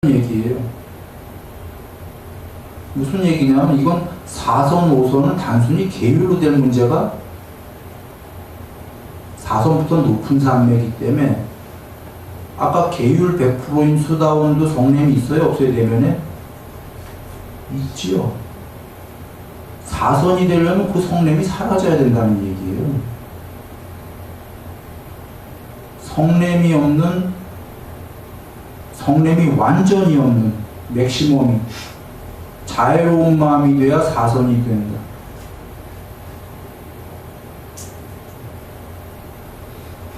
얘기예요. 무슨 얘기냐면 이건 4선, 5선은 단순히 계율로 될 문제가 4선부터 높은 산매이기 때문에 아까 계율 100%인 수다원도 성냄이 있어요? 없어요? 대면에? 있지요. 4선이 되려면 그 성냄이 사라져야 된다는 얘기예요. 성냄이 완전히 없는 맥시멈이 자애로운 마음이 돼야 4선이 된다.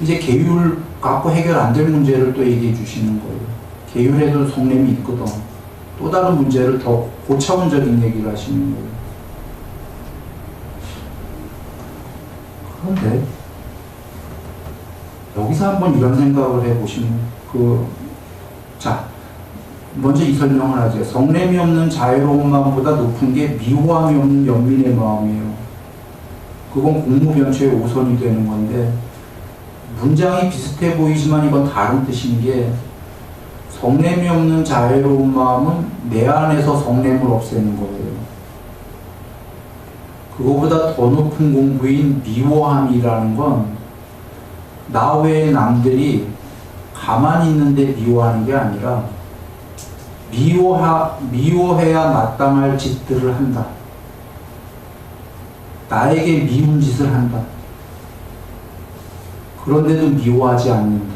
이제 계율 갖고 해결 안 될 문제를 또 얘기해 주시는 거예요. 계율에도 성냄이 있거든. 또 다른 문제를 더 고차원적인 얘기를 하시는 거예요. 그런데 여기서 한번 이런 생각을 해보시면 자, 먼저 이 설명을 하죠. 성냄이 없는 자유로운 마음보다 높은 게 미호함이 없는 연민의 마음이에요. 그건 공무변초의 5선이 되는 건데 문장이 비슷해 보이지만 이건 다른 뜻인 게 성냄이 없는 자유로운 마음은 내 안에서 성냄을 없애는 거예요. 그거보다 더 높은 공부인 미워함이라는 건 나 외의 남들이 가만히 있는데 미워하는 게 아니라 미워해야 마땅할 짓들을 한다. 나에게 미운 짓을 한다. 그런데도 미워하지 않는다.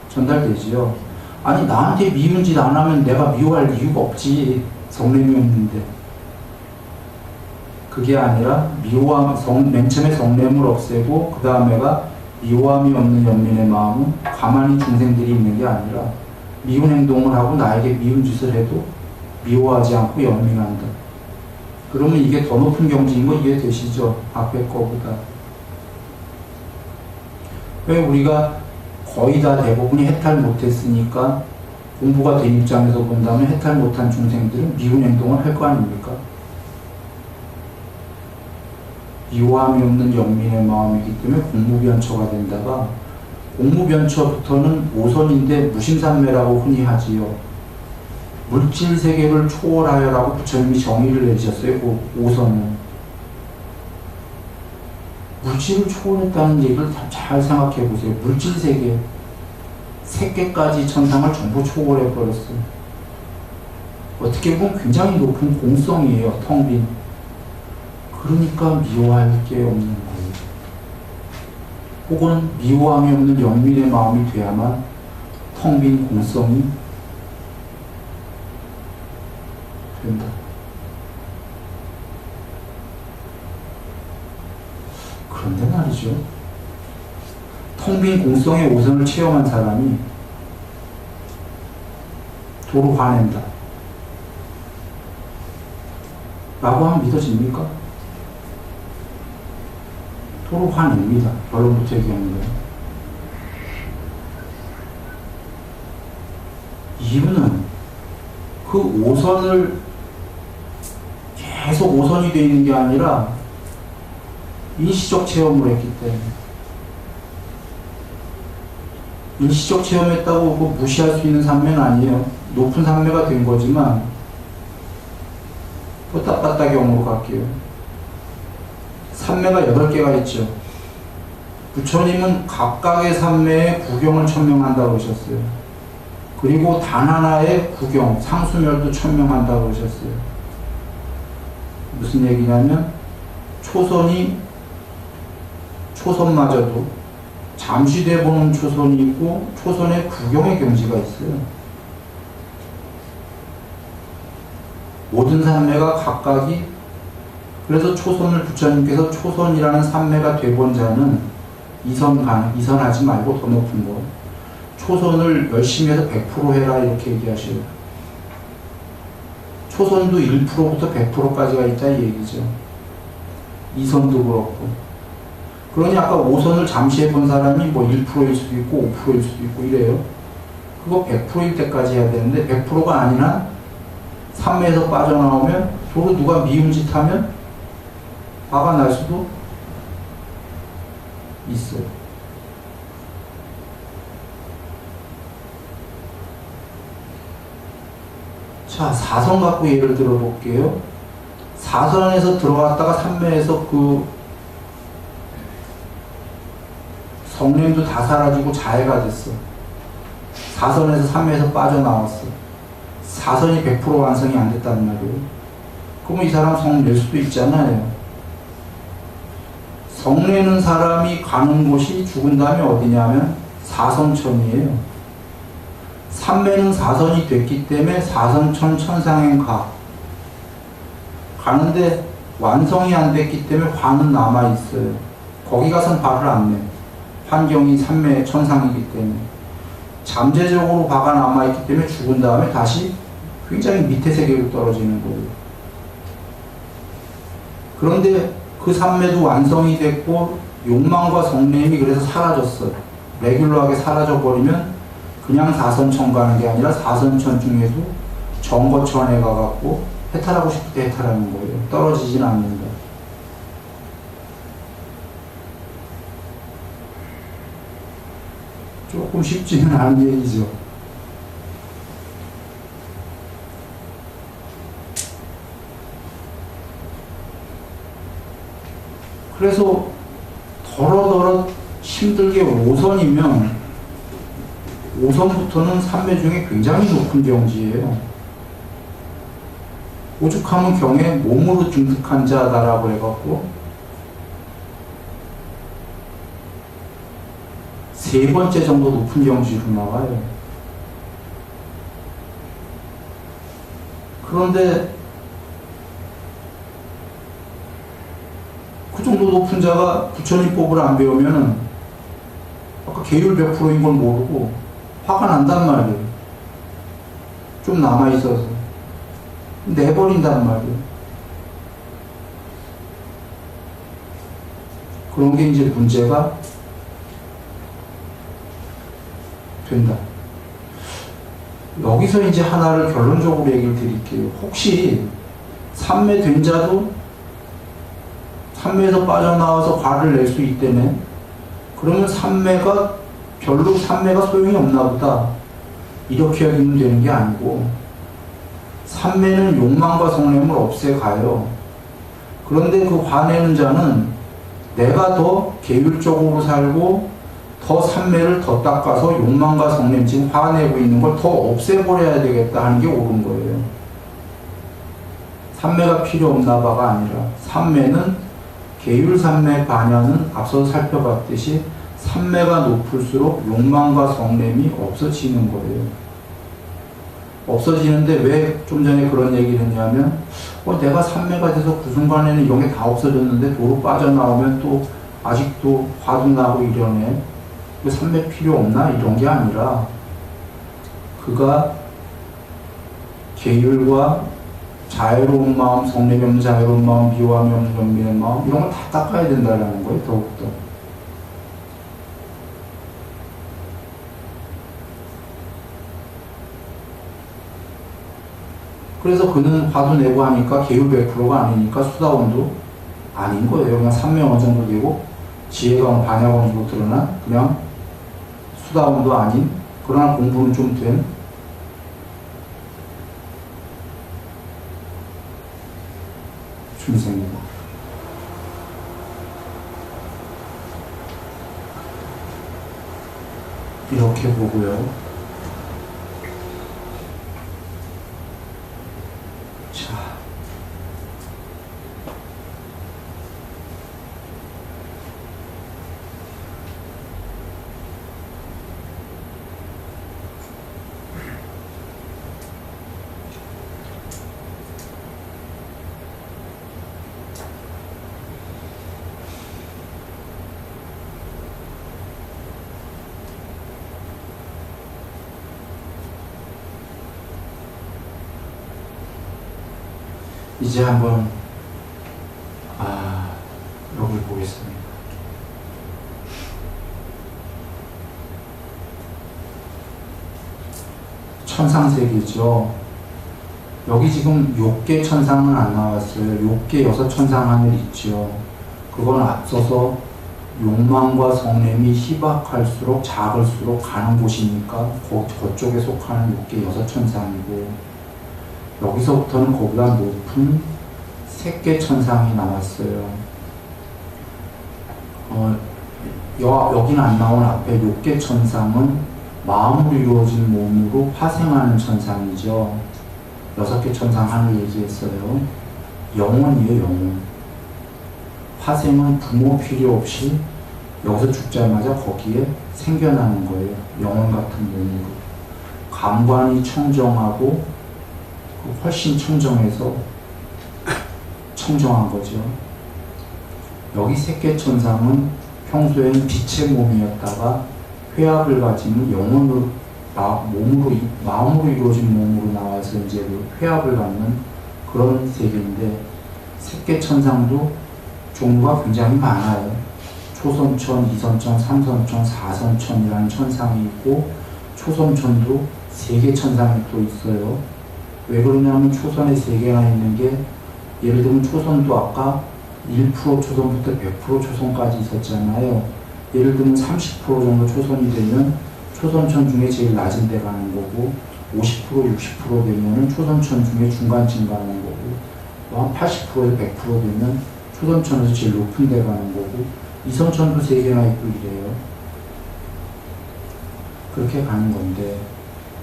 전달되지요? 아니 나한테 미운 짓 안 하면 내가 미워할 이유가 없지. 성냄이 없는데. 그게 아니라 맨 처음에 성냄을 없애고 그 다음에가 미워함이 없는 연민의 마음은 가만히 중생들이 있는 게 아니라 미운 행동을 하고 나에게 미운 짓을 해도 미워하지 않고 연민한다. 그러면 이게 더 높은 경지인 거 이해되시죠? 앞에 거보다. 왜 우리가 거의 다 대부분이 해탈 못했으니까 공부가 된 입장에서 본다면 해탈 못한 중생들은 미운 행동을 할 거 아닙니까? 미워함이 없는 연민의 마음이기 때문에 공무변처가 된다가 공무변처부터는 5선인데 무심산매라고 흔히 하지요. 물질 세계를 초월하여라고 부처님이 정의를 내주셨어요. 그 5선은. 물질을 초월했다는 얘기를 잘 생각해 보세요. 물질 세계 3개까지 천상을 전부 초월해 버렸어요. 어떻게 보면 굉장히 높은 공성이에요. 텅 빈. 그러니까 미워할 게 없는 거예요. 혹은 미워함이 없는 연민의 마음이 돼야만 텅 빈 공성이 된다. 그런데 말이죠. 텅 빈 공성의 5선을 체험한 사람이 도로 화낸다. 라고 하면 믿어집니까? 도로 화냅니다. 결론부터 얘기하는 거예요. 이유는 그 5선을 계속 5선이 되어 있는 게 아니라 일시적 체험을 했기 때문에. 일시적 체험했다고 무시할 수 있는 산매는 아니에요. 높은 산매가 된 거지만 뽀딱빠딱 경으로 갈게요. 산매가 8개가 있죠. 부처님은 각각의 산매에 구경을 천명한다고 그러셨어요. 그리고 단 하나의 구경, 상수멸도 천명한다고 그러셨어요. 무슨 얘기냐면 초선마저도 잠시돼 보는 초선이 있고 초선의 구경의 경지가 있어요. 모든 산매가 각각이 그래서 초선을 부처님께서 초선이라는 산매가 되본 자는 이선하지 말고 더 높은 거. 초선을 열심히 해서 100% 해라 이렇게 얘기하셔요. 초선도 1%부터 100%까지가 있다 이 얘기죠. 이선도 그렇고. 그러니 아까 5선을 잠시 해본 사람이 뭐 1%일 수도 있고 5%일 수도 있고 이래요. 그거 100%일 때까지 해야 되는데 100%가 아니나 산매에서 빠져나오면 도로 누가 미운 짓 하면 화가 날 수도 있어요. 자, 사선 갖고 예를 들어 볼게요. 사선에서 들어갔다가 삼매에서 그 성냄도 다 사라지고 자해가 됐어. 사선에서 삼매에서 빠져나왔어. 사선이 100% 완성이 안 됐단 말이에요. 그러면 이 사람 성 낼 수도 있잖아요. 성 내는 사람이 가는 곳이 죽은 다음에 어디냐면 사선천이에요. 삼매는 사선이 됐기 때문에 사선천 천상행 가는데 완성이 안 됐기 때문에 화는 남아있어요. 거기 가선 화를 안 내. 환경이 삼매 천상이기 때문에. 잠재적으로 화가 남아있기 때문에 죽은 다음에 다시 굉장히 밑에 세계로 떨어지는 거예요. 그런데 그 삼매도 완성이 됐고 욕망과 성냄이 그래서 사라졌어요. 레귤러하게 사라져버리면 그냥 사선천 가는 게 아니라 사선천 중에도 정거천에 가갖고 해탈하고 싶을 때 해탈하는 거예요. 떨어지진 않는다. 조금 쉽지는 않은 얘기죠. 그래서 더러더러 힘들게 5선이면 5선부터는 삼매 중에 굉장히 높은 경지예요. 오죽하면 경에 몸으로 중득한 자다라고 해갖고 세 번째 정도 높은 경지로 나와요. 그런데 그 정도 높은 자가 부처님법을 안 배우면은 아까 계율 100%인 걸 모르고 화가 난단 말이에요. 좀 남아있어서 내버린단 말이에요. 그런 게 이제 문제가 된다. 여기서 이제 하나를 결론적으로 얘기를 드릴게요. 혹시 삼매 된 자도 삼매에서 빠져나와서 화를 낼 수 있다네. 그러면 삼매가 별로 삼매가 소용이 없나 보다. 이렇게 여기면 되는 게 아니고 삼매는 욕망과 성냄을 없애가요. 그런데 그 화내는 자는 내가 더 계율적으로 살고 더 삼매를 더 닦아서 욕망과 성냄, 지금 화내고 있는 걸 더 없애버려야 되겠다 하는 게 옳은 거예요. 삼매가 필요 없나 봐가 아니라 삼매는 계율 삼매 반야는 앞서 살펴봤듯이 삼매가 높을수록 욕망과 성냄이 없어지는 거예요. 없어지는데 왜 좀 전에 그런 얘기를 했냐면 내가 삼매가 돼서 그 순간에는 이런 게 다 없어졌는데 도로 빠져나오면 또 아직도 화도 나고 이러네. 그 삼매 필요 없나? 이런 게 아니라 그가 계율과 자유로운 마음, 성냄이 없는 자유로운 마음, 미워함이 없는 연민의 마음 이런 걸 다 닦아야 된다는 거예요. 더욱더. 그래서 그는 화도 내고 하니까 계율 100%가 아니니까 수다원도 아닌 거예요. 그냥 삼매 어느 정도 되고 지혜가 반야가 어느 정도 드러난 그냥 수다원도 아닌 그러나 공부는 좀 된 중생입니다. 이렇게 보고요. 자, 이제 한번 여기 보겠습니다. 천상세계죠. 여기 지금 6개 천상은 안 나왔어요. 6개 6천상 하늘 있죠. 그건 앞서서 욕망과 성냄이 희박할수록 작을수록 가는 곳이니까 그쪽에 속하는 6개 6천상이고 여기서부터는 그보다 높은 색계천상이 나왔어요. 여기는 안 나온 앞에 욕계천상은 마음으로 이루어진 몸으로 화생하는 천상이죠. 6개 천상 하늘 얘기했어요. 영혼이에요, 영혼. 화생은 부모 필요 없이 여기서 죽자마자 거기에 생겨나는 거예요. 영혼 같은 몸으로. 감관이 청정하고 훨씬 청정해서 청정한 거죠. 여기 색계천상은 평소엔 빛의 몸이었다가 회합을 가지는 영혼으로, 마음으로 이루어진 몸으로 나와서 이제 회합을 갖는 그런 세계인데, 색계천상도 종류가 굉장히 많아요. 초선천, 이선천, 삼선천, 사선천이라는 천상이 있고, 초선천도 3개 천상이 또 있어요. 왜 그러냐면 초선에 3개가 있는 게, 예를 들면 초선도 아까 1% 초선부터 100% 초선까지 있었잖아요. 예를 들면 30% 정도 초선이 되면 초선천 중에 제일 낮은 데 가는 거고, 50%, 60% 되면 초선천 중에 중간쯤 가는 거고, 한 80%에서 100% 되면 초선천에서 제일 높은 데 가는 거고, 이선천도 3개나 있고 이래요. 그렇게 가는 건데,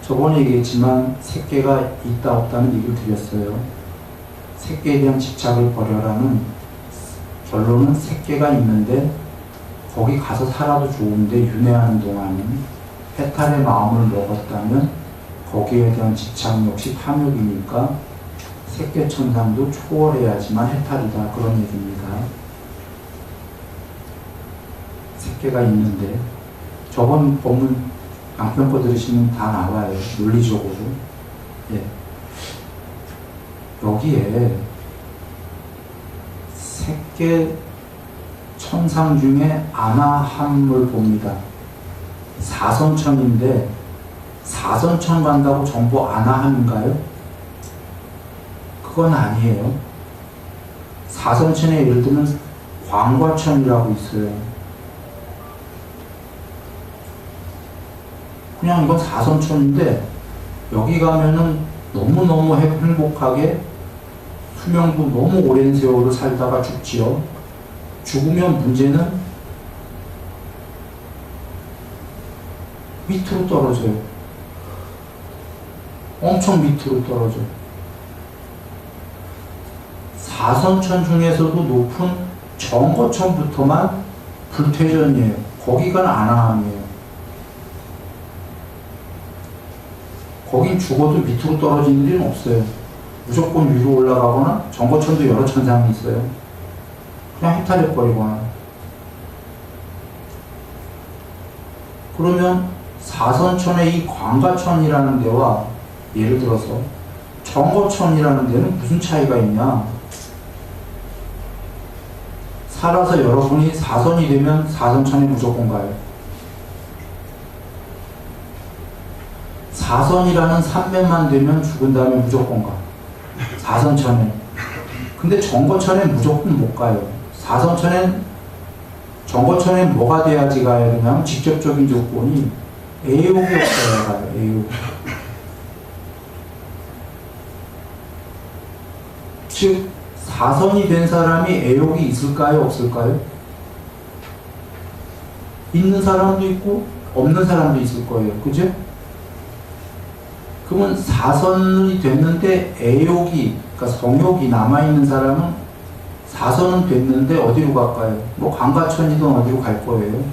저번에 얘기했지만 색계가 있다 없다는 얘기를 드렸어요. 색계에 대한 집착을 버려라는 결론은 색계가 있는데 거기 가서 살아도 좋은데 윤회하는 동안은 해탈의 마음을 먹었다면 거기에 대한 집착 역시 탐욕이니까 색계천상도 초월해야지만 해탈이다, 그런 얘기입니다. 색계가 있는데 저번 법문 양평 거 들으시면 다 나와요. 논리적으로. 예. 여기에 색계 천상 중에 아나함을 봅니다. 사선천인데 사선천 간다고 전부 아나함인가요? 그건 아니에요. 사선천에 예를 들면 광과천이라고 있어요. 그냥 이건 사선천인데 여기 가면은 너무너무 행복하게 수명도 너무 오랜 세월을 살다가 죽지요. 죽으면 문제는 밑으로 떨어져요. 엄청 밑으로 떨어져요. 사선천 중에서도 높은 정거천부터만 불퇴전이에요. 거기가 아나함이에요. 거긴 죽어도 밑으로 떨어지는 일은 없어요. 무조건 위로 올라가거나, 정거천도 여러 천상이 있어요. 그냥 해탈해버리거나. 그러면 사선천의 이 광가천이라는 데와 예를 들어서 정거천이라는 데는 무슨 차이가 있냐? 살아서 여러분이 사선이 되면 사선천에 무조건 가요. 사선이라는 산매만 되면 죽은 다음에 무조건 가. 사선천에. 근데 정거천엔 무조건 못 가요. 정거천엔 뭐가 돼야지 가야 되냐면 직접적인 조건이 애욕이 없어야 가요. 애욕. 즉 사선이 된 사람이 애욕이 있을까요? 없을까요? 있는 사람도 있고 없는 사람도 있을 거예요. 그죠? 그러면 사선이 됐는데 애욕이, 그러니까 성욕이 남아있는 사람은 사선은 됐는데 어디로 갈까요? 뭐 광가천이든 어디로 갈 거예요.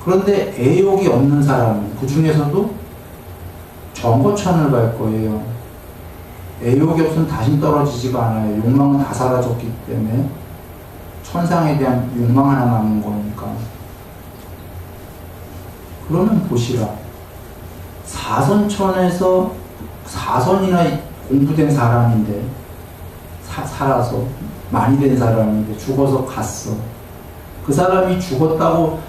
그런데 애욕이 없는 사람은 그 중에서도 정거천을 갈 거예요. 애욕이 없으면 다시 떨어지지가 않아요. 욕망은 다 사라졌기 때문에 천상에 대한 욕망 하나 남은 거니까. 그러면 보시라. 사선천에서 사선이나 공부된 사람인데 살아서 많이 된 사람인데 죽어서 갔어. 그 사람이 죽었다고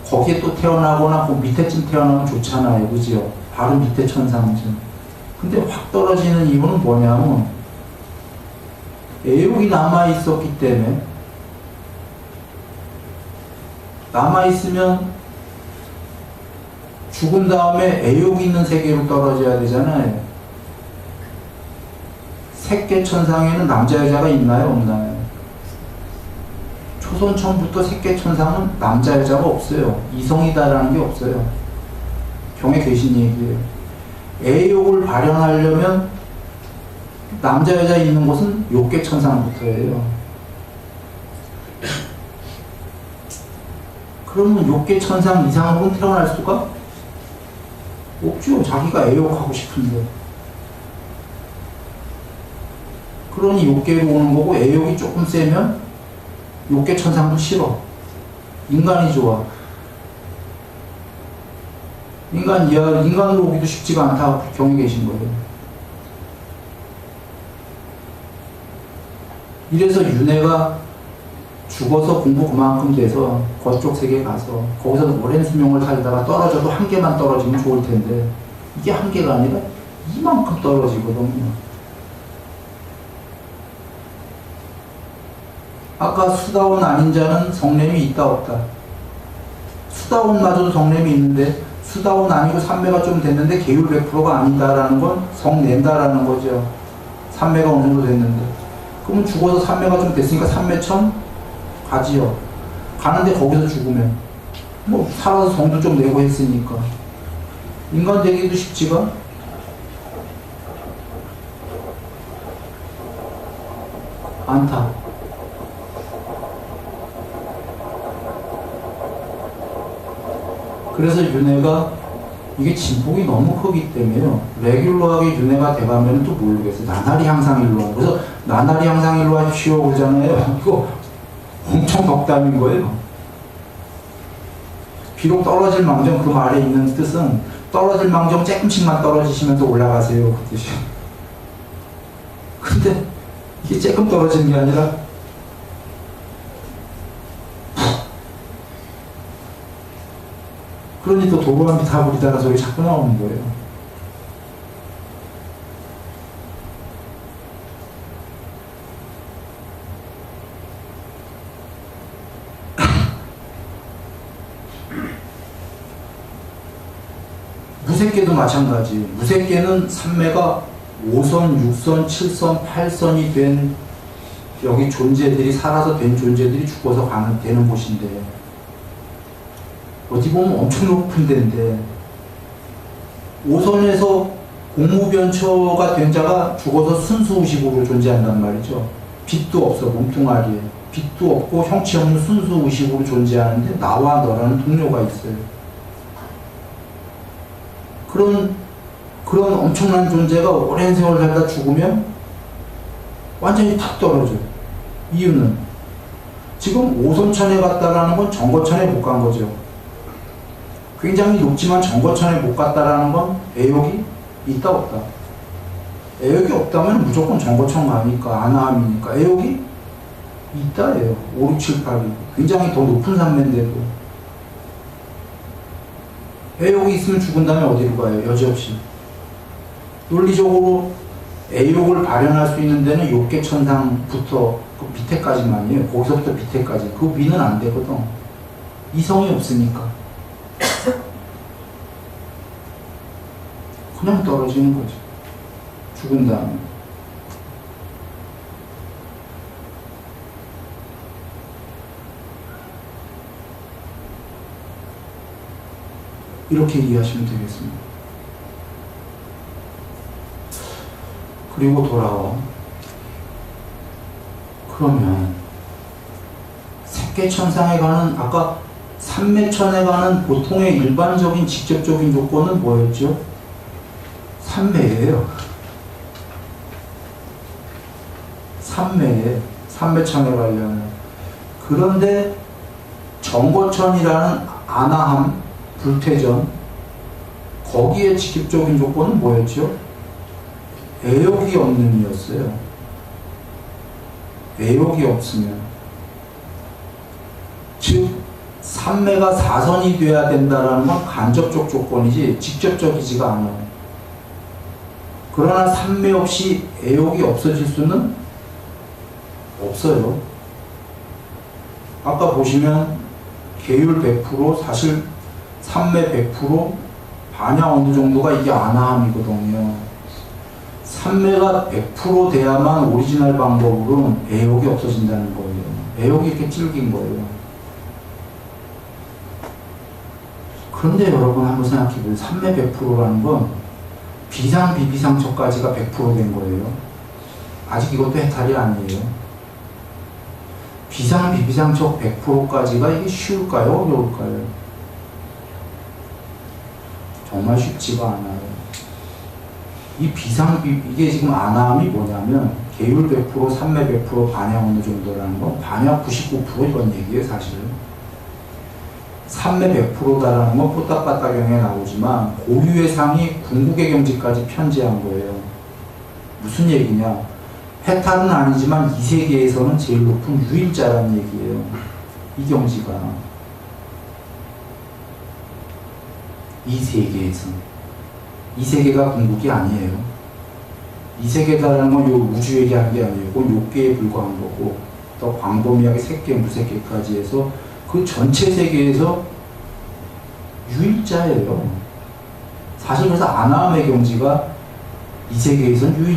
거기에 또 태어나거나 그 밑에쯤 태어나면 좋잖아요. 그죠? 바로 밑에 천상쯤. 근데 확 떨어지는 이유는 뭐냐면 애욕이 남아있었기 때문에. 남아있으면 죽은 다음에 애욕이 있는 세계로 떨어져야 되잖아요. 색계천상에는 남자 여자가 있나요 없나요? 초선 처음부터 색계천상은 남자 여자가 없어요. 이성이다라는 게 없어요. 경에 계신 얘기예요. 애욕을 발현하려면 남자 여자 있는 곳은 욕계천상부터예요. 그러면 욕계천상 이상으로는 태어날 수가 없죠. 자기가 애욕하고 싶은데. 그러니 욕계로 오는 거고, 애욕이 조금 세면 욕계천상도 싫어. 인간이 좋아. 인간으로 오기도 쉽지가 않다. 경에 계신 거예요. 이래서 윤회가 죽어서 공부 그만큼 돼서 거쪽 세계에 가서 거기서 오랜 수명을 살다가 떨어져도 한 개만 떨어지면 좋을 텐데, 이게 한 개가 아니라 이만큼 떨어지거든요. 아까 수다원 아닌 자는 성냄이 있다 없다. 수다원마저도 성냄이 있는데, 수다원 아니고 삼매가 좀 됐는데 계율 100%가 아니다라는 건 성낸다라는 거죠. 삼매가 어느 정도 됐는데. 그러면 죽어서 삼매가 좀 됐으니까 삼매천 가지요. 가는데 거기서 죽으면 뭐 살아서 성도 좀 내고 했으니까 인간 되기도 쉽지가 않다. 그래서 윤회가 이게 진폭이 너무 크기 때문에요. 레귤러하게 윤회가 돼가면 또 모르겠어요. 나날이 항상 일로 하고. 그래서 나날이 항상 일로 하십시오 그러잖아요. 이거 엄청 덕담인 거예요. 비록 떨어질 망정, 그 말에 있는 뜻은 떨어질 망정 조금씩만 떨어지시면서 올라가세요 그 뜻이에요. 근데 이게 조금 떨어지는 게 아니라 그러니 또 도로함이 다 부리다가 소리 자꾸 나오는 거예요. 무색계도 마찬가지. 무색계는 삼매가 5선, 6선, 7선, 8선이 된 여기 존재들이 살아서 된 존재들이 죽어서 되는 곳인데, 어디 보면 엄청 높은 데인데 5선에서 공무변처가 된 자가 죽어서 순수의식으로 존재한단 말이죠. 빛도 없어. 몸뚱아리에 빛도 없고 형체 없는 순수의식으로 존재하는데 나와 너라는 동료가 있어요. 그런 엄청난 존재가 오랜 세월 살다 죽으면 완전히 탁 떨어져요. 이유는 지금 5선천에 갔다라는 건 정거천에 못 간 거죠. 굉장히 높지만 정거천에 못 갔다라는 건 애욕이 있다 없다. 애욕이 없다면 무조건 정거천 가니까 아나함이니까. 애욕이 있다예요. 5, 6, 7, 8이 굉장히 더 높은 산매인데도 애욕이 있으면 죽은 다음에 어디로 가요? 여지없이. 논리적으로 애욕을 발현할 수 있는 데는 욕계천상부터 그 밑에까지만이에요. 거기서부터 밑에까지. 그 위는 안 되거든. 이성이 없으니까. 그냥 떨어지는 거죠. 죽은 다음에. 이렇게 이해하시면 되겠습니다. 그리고 돌아와. 그러면 색계천상에 가는, 아까 삼매천에 가는 보통의 일반적인 직접적인 조건은 뭐였죠? 삼매예요. 삼매천에 가려면. 그런데 정거천이라는 아나함, 불퇴전, 거기에 직접적인 조건은 뭐였죠? 애욕이 없는 이었어요. 애욕이 없으면. 즉, 삼매가 사선이 돼야 된다는 건 간접적 조건이지 직접적이지가 않아요. 그러나 삼매 없이 애욕이 없어질 수는 없어요. 아까 보시면 계율 100%, 사실 삼매 100%, 반야 어느 정도가 이게 아나함이거든요. 3매가 100% 돼야만 오리지널 방법으로는 애욕이 없어진다는 거예요. 애욕이 이렇게 찔긴 거예요. 그런데 여러분 한번 생각해보세요. 3매 100%라는 건 비상, 비비상처까지가 100% 된 거예요. 아직 이것도 해탈이 아니에요. 비상, 비비상처 100%까지가 이게 쉬울까요? 어려울까요? 정말 쉽지가 않아요. 이 이게 지금 안함이 뭐냐면, 계율 100%, 3매 100%, 반향 어느 정도라는 건 반향 99% 이런 얘기예요, 사실은. 3매 100%다라는 건 뽀딱빠딱형에 나오지만, 고유의 상이 궁극의 경지까지 편제한 거예요. 무슨 얘기냐? 해탈은 아니지만 이 세계에서는 제일 높은 유일자라는 얘기예요. 이 경지가. 이 세계에서. 이 세계가 궁극이 아니에요. 이 세계다라는 건 요 우주 얘기하는 게 아니에요. 그건 요계에 불과한 거고, 또 광범위하게 색계, 무색계까지 해서 그 전체 세계에서 유일자예요. 사실 그래서 아나함의 경지가 이 세계에선 유일